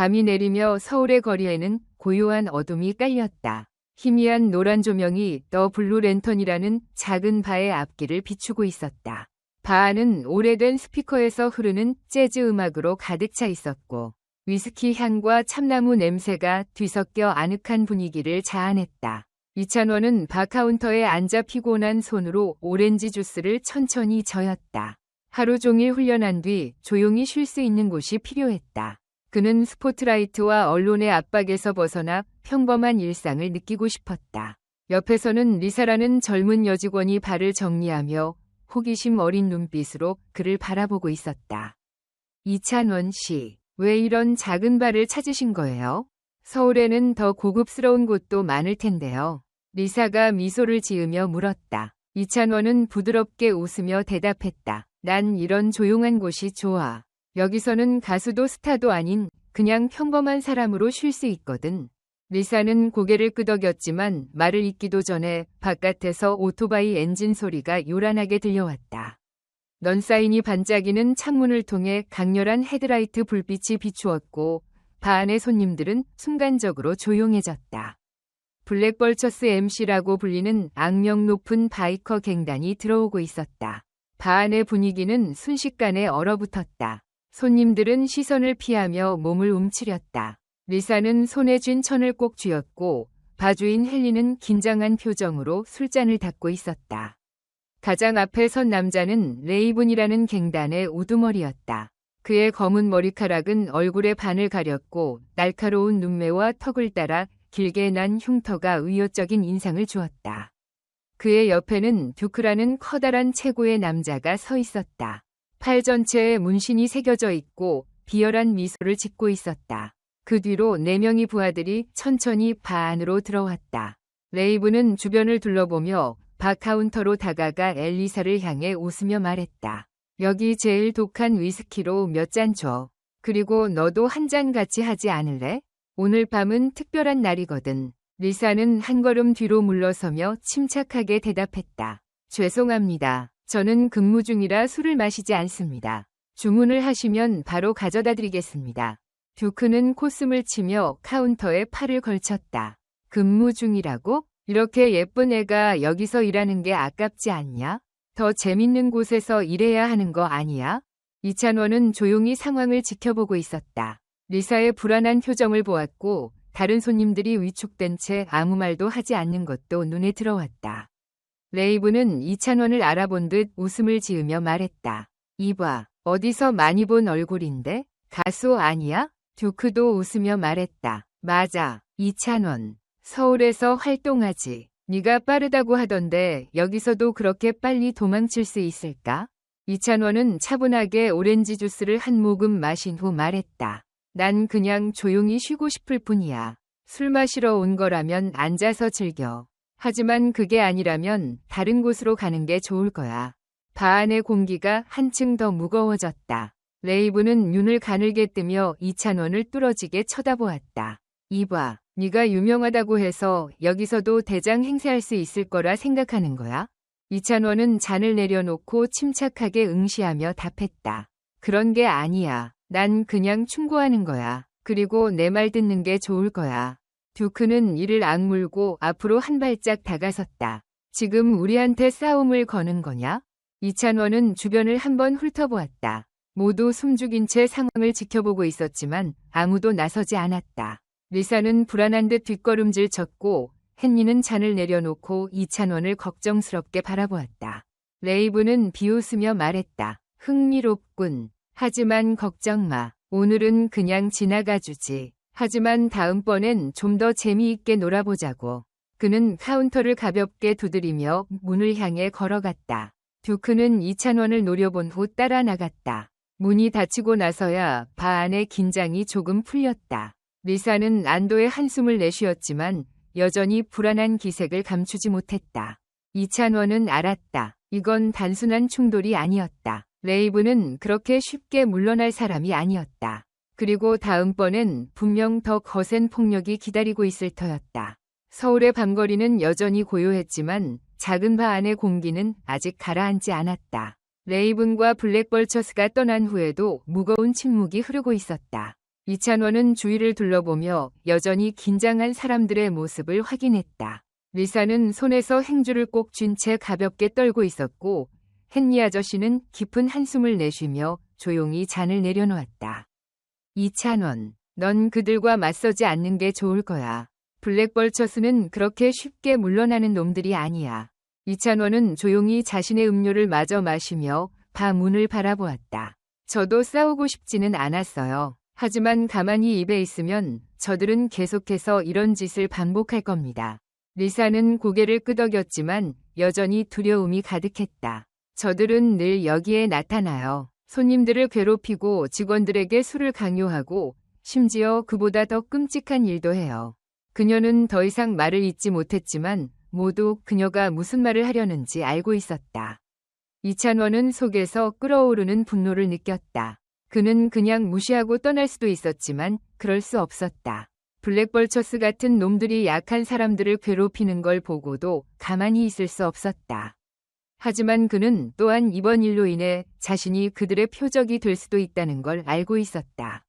밤이 내리며 서울의 거리에는 고요한 어둠이 깔렸다. 희미한 노란 조명이 더 블루 랜턴이라는 작은 바의 앞길을 비추고 있었다. 바 안은 오래된 스피커에서 흐르는 재즈 음악으로 가득 차 있었고 위스키 향과 참나무 냄새가 뒤섞여 아늑한 분위기를 자아냈다. 이찬원은 바 카운터에 앉아 피곤한 손으로 오렌지 주스를 천천히 저었다. 하루 종일 훈련한 뒤 조용히 쉴 수 있는 곳이 필요했다. 그는 스포트라이트와 언론의 압박에서 벗어나 평범한 일상을 느끼고 싶었다. 옆에서는 리사라는 젊은 여직원이 발을 정리하며 호기심 어린 눈빛으로 그를 바라보고 있었다. 이찬원 씨, 왜 이런 작은 바를 찾으신 거예요? 서울에는 더 고급스러운 곳도 많을 텐데요. 리사가 미소를 지으며 물었다. 이찬원은 부드럽게 웃으며 대답했다. 난 이런 조용한 곳이 좋아. 여기서는 가수도 스타도 아닌 그냥 평범한 사람으로 쉴 수 있거든. 리사는 고개를 끄덕였지만 말을 잇기도 전에 바깥에서 오토바이 엔진 소리가 요란하게 들려왔다. 넌 사인이 반짝이는 창문을 통해 강렬한 헤드라이트 불빛이 비추었고 바 안의 손님들은 순간적으로 조용해졌다. 블랙벌처스 MC라고 불리는 악명 높은 바이커 갱단이 들어오고 있었다. 바 안의 분위기는 순식간에 얼어붙었다. 손님들은 시선을 피하며 몸을 움츠렸다. 리사는 손에 쥔 천을 꼭 쥐었고 바주인 헨리는 긴장한 표정으로 술잔을 닫고 있었다. 가장 앞에 선 남자는 레이븐이라는 갱단의 우두머리였다. 그의 검은 머리카락은 얼굴의 반을 가렸고 날카로운 눈매와 턱을 따라 길게 난 흉터가 위협적인 인상을 주었다. 그의 옆에는 듀크라는 커다란 체구의 남자가 서 있었다. 팔 전체에 문신이 새겨져 있고 비열한 미소를 짓고 있었다. 그 뒤로 4명의 부하들이 천천히 바 안으로 들어왔다. 레이븐은 주변을 둘러보며 바 카운터로 다가가 엘리사를 향해 웃으며 말했다. 여기 제일 독한 위스키로 몇 잔 줘. 그리고 너도 한 잔 같이 하지 않을래? 오늘 밤은 특별한 날이거든. 리사는 한 걸음 뒤로 물러서며 침착하게 대답했다. 죄송합니다. 저는 근무 중이라 술을 마시지 않습니다. 주문을 하시면 바로 가져다 드리겠습니다. 듀크는 콧숨을 치며 카운터에 팔을 걸쳤다. 근무 중이라고? 이렇게 예쁜 애가 여기서 일하는 게 아깝지 않냐? 더 재밌는 곳에서 일해야 하는 거 아니야? 이찬원은 조용히 상황을 지켜보고 있었다. 리사의 불안한 표정을 보았고 다른 손님들이 위축된 채 아무 말도 하지 않는 것도 눈에 들어왔다. 레이븐은 이찬원을 알아본 듯 웃음을 지으며 말했다. 이봐, 어디서 많이 본 얼굴인데? 가수 아니야? 듀크도 웃으며 말했다. 맞아, 이찬원. 서울에서 활동하지. 네가 빠르다고 하던데 여기서도 그렇게 빨리 도망칠 수 있을까? 이찬원은 차분하게 오렌지 주스를 한 모금 마신 후 말했다. 난 그냥 조용히 쉬고 싶을 뿐이야. 술 마시러 온 거라면 앉아서 즐겨. 하지만 그게 아니라면 다른 곳으로 가는 게 좋을 거야. 바 안의 공기가 한층 더 무거워졌다. 레이븐은 눈을 가늘게 뜨며 이찬원을 뚫어지게 쳐다보았다. 이봐, 네가 유명하다고 해서 여기서도 대장 행세할 수 있을 거라 생각하는 거야? 이찬원은 잔을 내려놓고 침착하게 응시하며 답했다. 그런 게 아니야. 난 그냥 충고하는 거야. 그리고 내 말 듣는 게 좋을 거야. 듀크는 이를 악물고 앞으로 한 발짝 다가섰다. 지금 우리한테 싸움을 거는 거냐? 이찬원은 주변을 한번 훑어보았다. 모두 숨죽인 채 상황을 지켜보고 있었지만 아무도 나서지 않았다. 리사는 불안한 듯 뒷걸음질 쳤고 헨리는 잔을 내려놓고 이찬원을 걱정스럽게 바라보았다. 레이븐은 비웃으며 말했다. 흥미롭군. 하지만 걱정 마. 오늘은 그냥 지나가주지. 하지만 다음번엔 좀 더 재미있게 놀아보자고. 그는 카운터를 가볍게 두드리며 문을 향해 걸어갔다. 듀크는 이찬원을 노려본 후 따라 나갔다. 문이 닫히고 나서야 바 안의 긴장이 조금 풀렸다. 리사는 안도의 한숨을 내쉬었지만 여전히 불안한 기색을 감추지 못했다. 이찬원은 알았다. 이건 단순한 충돌이 아니었다. 레이븐은 그렇게 쉽게 물러날 사람이 아니었다. 그리고 다음번엔 분명 더 거센 폭력이 기다리고 있을 터였다. 서울의 밤거리는 여전히 고요했지만 작은 바 안의 공기는 아직 가라앉지 않았다. 레이븐과 블랙벌처스가 떠난 후에도 무거운 침묵이 흐르고 있었다. 이찬원은 주위를 둘러보며 여전히 긴장한 사람들의 모습을 확인했다. 리사는 손에서 행주를 꼭 쥔 채 가볍게 떨고 있었고 헨리 아저씨는 깊은 한숨을 내쉬며 조용히 잔을 내려놓았다. 이찬원, 넌 그들과 맞서지 않는 게 좋을 거야. 블랙벌처스는 그렇게 쉽게 물러나는 놈들이 아니야. 이찬원은 조용히 자신의 음료를 마저 마시며 바 문을 바라보았다. 저도 싸우고 싶지는 않았어요. 하지만 가만히 입에 있으면 저들은 계속해서 이런 짓을 반복할 겁니다. 리사는 고개를 끄덕였지만 여전히 두려움이 가득했다. 저들은 늘 여기에 나타나요. 손님들을 괴롭히고 직원들에게 술을 강요하고 심지어 그보다 더 끔찍한 일도 해요. 그녀는 더 이상 말을 잇지 못했지만 모두 그녀가 무슨 말을 하려는지 알고 있었다. 이찬원은 속에서 끓어오르는 분노를 느꼈다. 그는 그냥 무시하고 떠날 수도 있었지만 그럴 수 없었다. 블랙벌처스 같은 놈들이 약한 사람들을 괴롭히는 걸 보고도 가만히 있을 수 없었다. 하지만 그는 또한 이번 일로 인해 자신이 그들의 표적이 될 수도 있다는 걸 알고 있었다.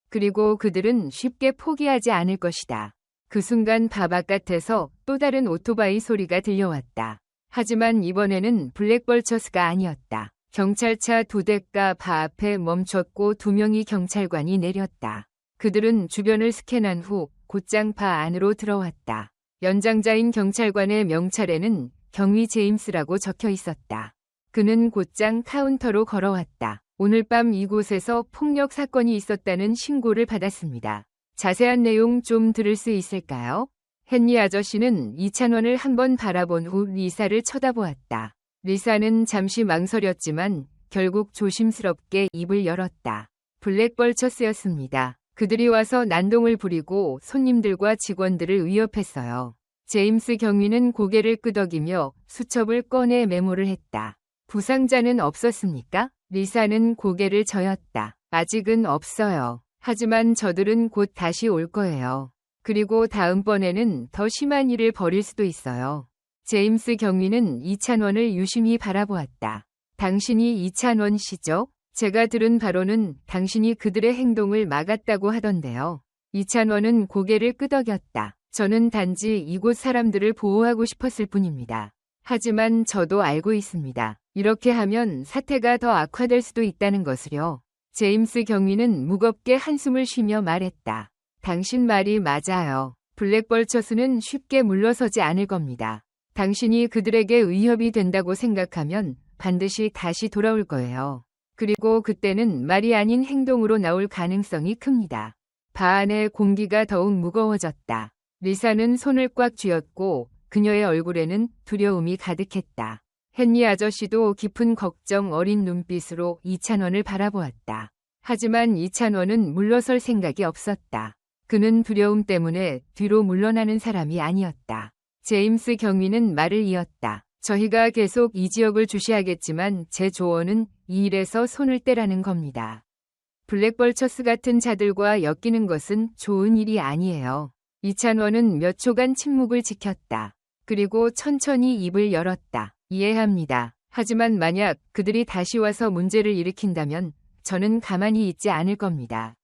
그리고 그들은 쉽게 포기하지 않을 것이다. 그 순간 바 바깥에서 또 다른 오토바이 소리가 들려왔다. 하지만 이번에는 블랙벌처스가 아니었다. 경찰차 2대가 바 앞에 멈췄고 2명의 경찰관이 내렸다. 그들은 주변을 스캔한 후 곧장 바 안으로 들어왔다. 연장자인 경찰관의 명찰에는 경위 제임스라고 적혀 있었다. 그는 곧장 카운터로 걸어왔다. 오늘 밤 이곳에서 폭력 사건이 있었다는 신고를 받았습니다. 자세한 내용 좀 들을 수 있을까요? 헨리 아저씨는 이찬원을 한번 바라본 후 리사를 쳐다보았다. 리사는 잠시 망설였지만 결국 조심스럽게 입을 열었다. 블랙벌처스였습니다. 그들이 와서 난동을 부리고 손님들과 직원들을 위협했어요. 제임스 경위는 고개를 끄덕이며 수첩을 꺼내 메모를 했다. 부상자는 없었습니까? 리사는 고개를 저었다. 아직은 없어요. 하지만 저들은 곧 다시 올 거예요. 그리고 다음번에는 더 심한 일을 벌일 수도 있어요. 제임스 경위는 이찬원을 유심히 바라보았다. 당신이 이찬원 씨죠? 제가 들은 바로는 당신이 그들의 행동을 막았다고 하던데요. 이찬원은 고개를 끄덕였다. 저는 단지 이곳 사람들을 보호하고 싶었을 뿐입니다. 하지만 저도 알고 있습니다. 이렇게 하면 사태가 더 악화될 수도 있다는 것을요. 제임스 경위는 무겁게 한숨을 쉬며 말했다. 당신 말이 맞아요. 블랙벌처스는 쉽게 물러서지 않을 겁니다. 당신이 그들에게 위협이 된다고 생각하면 반드시 다시 돌아올 거예요. 그리고 그때는 말이 아닌 행동으로 나올 가능성이 큽니다. 바 안의 공기가 더욱 무거워졌다. 리사는 손을 꽉 쥐었고 그녀의 얼굴에는 두려움이 가득했다. 헨리 아저씨도 깊은 걱정 어린 눈빛으로 이찬원을 바라보았다. 하지만 이찬원은 물러설 생각이 없었다. 그는 두려움 때문에 뒤로 물러나는 사람이 아니었다. 제임스 경위는 말을 이었다. 저희가 계속 이 지역을 주시하겠지만 제 조언은 이 일에서 손을 떼라는 겁니다. 블랙벌처스 같은 자들과 엮이는 것은 좋은 일이 아니에요. 이찬원은 몇 초간 침묵을 지켰다. 그리고 천천히 입을 열었다. 이해합니다. 하지만 만약 그들이 다시 와서 문제를 일으킨다면 저는 가만히 있지 않을 겁니다.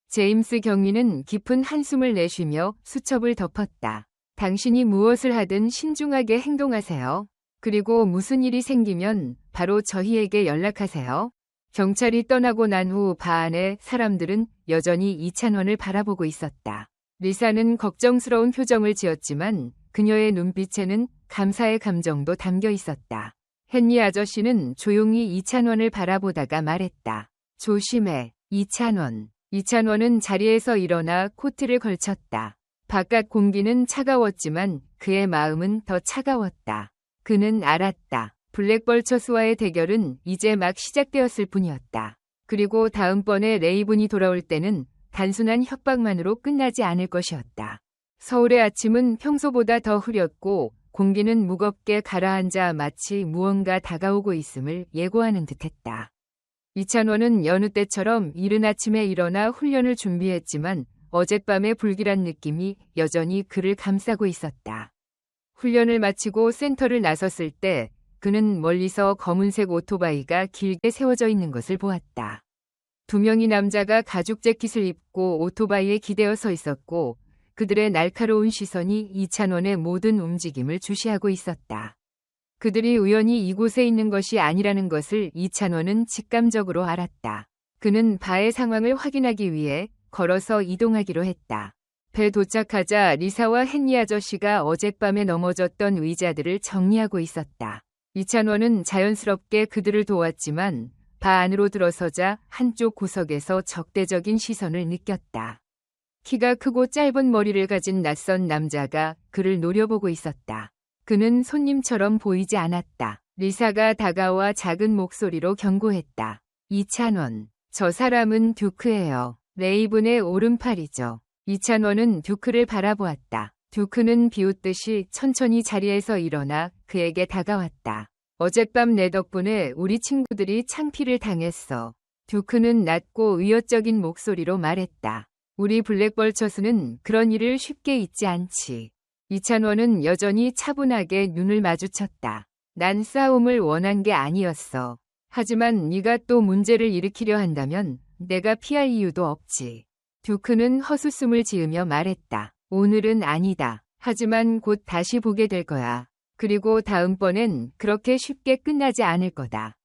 제임스 경위는 깊은 한숨을 내쉬며 수첩을 덮었다. 당신이 무엇을 하든 신중하게 행동하세요. 그리고 무슨 일이 생기면 바로 저희에게 연락하세요. 경찰이 떠나고 난 후 바 안의 사람들은 여전히 이찬원을 바라보고 있었다. 리사는 걱정스러운 표정을 지었지만 그녀의 눈빛에는 감사의 감정도 담겨 있었다. 헨리 아저씨는 조용히 이찬원을 바라보다가 말했다. 조심해, 이찬원. 이찬원은 자리에서 일어나 코트를 걸쳤다. 바깥 공기는 차가웠지만 그의 마음은 더 차가웠다. 그는 알았다. 블랙벌처스와의 대결은 이제 막 시작되었을 뿐이었다. 그리고 다음번에 레이븐이 돌아올 때는 단순한 협박만으로 끝나지 않을 것이었다. 서울의 아침은 평소보다 더 흐렸고 공기는 무겁게 가라앉아 마치 무언가 다가오고 있음을 예고하는 듯했다. 이찬원은 여느 때처럼 이른 아침에 일어나 훈련을 준비했지만 어젯밤의 불길한 느낌이 여전히 그를 감싸고 있었다. 훈련을 마치고 센터를 나섰을 때 그는 멀리서 검은색 오토바이가 길게 세워져 있는 것을 보았다. 두 명의 남자가 가죽 재킷을 입고 오토바이에 기대어 서 있었고 그들의 날카로운 시선이 이찬원의 모든 움직임을 주시하고 있었다. 그들이 우연히 이곳에 있는 것이 아니라는 것을 이찬원은 직감적으로 알았다. 그는 바의 상황을 확인하기 위해 걸어서 이동하기로 했다. 배 도착하자 리사와 헨리 아저씨가 어젯밤에 넘어졌던 의자들을 정리하고 있었다. 이찬원은 자연스럽게 그들을 도왔지만 바 안으로 들어서자 한쪽 구석에서 적대적인 시선을 느꼈다. 키가 크고 짧은 머리를 가진 낯선 남자가 그를 노려보고 있었다. 그는 손님처럼 보이지 않았다. 리사가 다가와 작은 목소리로 경고했다. 이찬원, 저 사람은 듀크예요. 레이븐의 오른팔이죠. 이찬원은 듀크를 바라보았다. 듀크는 비웃듯이 천천히 자리에서 일어나 그에게 다가왔다. 어젯밤 내 덕분에 우리 친구들이 창피를 당했어. 듀크는 낮고 위협적인 목소리로 말했다. 우리 블랙벌처스는 그런 일을 쉽게 잊지 않지. 이찬원은 여전히 차분하게 눈을 마주쳤다. 난 싸움을 원한 게 아니었어. 하지만 네가 또 문제를 일으키려 한다면 내가 피할 이유도 없지. 듀크는 헛웃음을 지으며 말했다. 오늘은 아니다. 하지만 곧 다시 보게 될 거야. 그리고 다음번엔 그렇게 쉽게 끝나지 않을 거다.